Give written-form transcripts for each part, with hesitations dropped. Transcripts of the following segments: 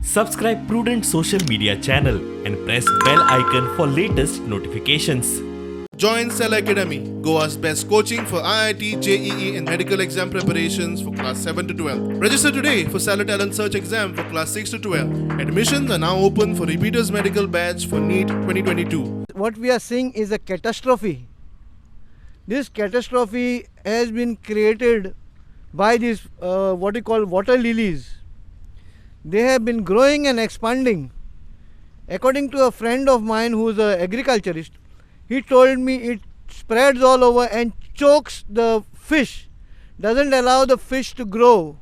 Subscribe Prudent social media channel and press bell icon for latest notifications. Join Cell Academy, Goa's best coaching for IIT, JEE and medical exam preparations for class 7 to 12. Register today for Cell Talent Search exam for class 6 to 12. Admissions are now open for repeaters medical batch for NEET 2022. What we are seeing is a catastrophe. This catastrophe has been created by these what we call water lilies. They have been growing and expanding. According to a friend of mine who is an agriculturist, he told me it spreads all over and chokes the fish, doesn't allow the fish to grow,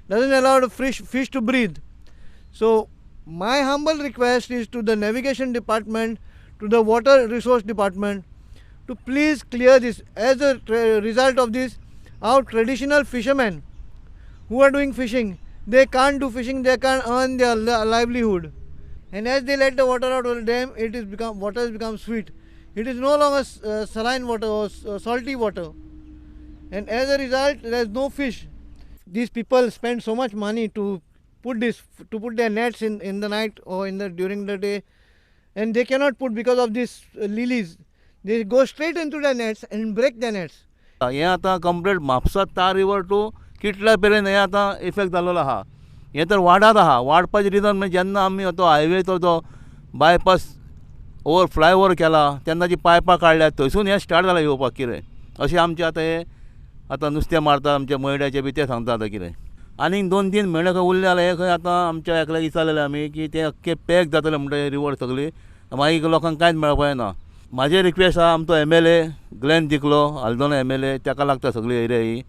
doesn't allow the fish to breathe. So my humble request is to the navigation department, to the water resource department, to please clear this. As a result of this, our traditional fishermen who are doing fishing, they can't do fishing, they can't earn their livelihood. And as they let the water out of the dam, water has become sweet. It is no longer saline water or salty water. And as a result, there is no fish. These people spend so much money to put their nets in the night or during the day, and they cannot put because of these lilies. They go straight into the nets and break the nets. हे आता complete Mapusa तार river to किटल्या पर्यंत हे आता effect जाल्लो आहा. हे तर वाडत आहा. वाडपाचें region म्हणजे जेन्ना आमी तो हायवे तो बायपास फ्लायओवर केला तेन्ना जी पायपां काडल्यात थंयसून हे स्टार्ट जालां येवपाक कितें अशें आमचें आतां हे आतां नुस्तें मारता आमच्या मयड्याचे बी ते सांगता आतां कितें. आनीक 2-3 म्हयने खंय उरले जाल्यार हे खंय आतां आमच्या एकल्याक विचारलेलें आमी की ते अख्खे पॅक जातले म्हणटा रिवर सगळी मागीर लोकांक कांयच मेळपाक ना. म्हाजें रिक्वेस्ट आहा आमचो MLA ग्लेन जिखलो हालदोना MLA ताका लागता सगळी एरिया ही.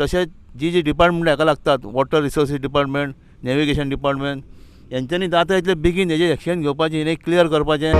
तशेंच जी डिपार्टमेंट हाका लागतात water resources department, navigation department, हेंच्यांनी जाता तितले बेगीन हेजेर एक्शन घेवपाचें, हें क्लियर करपाचें.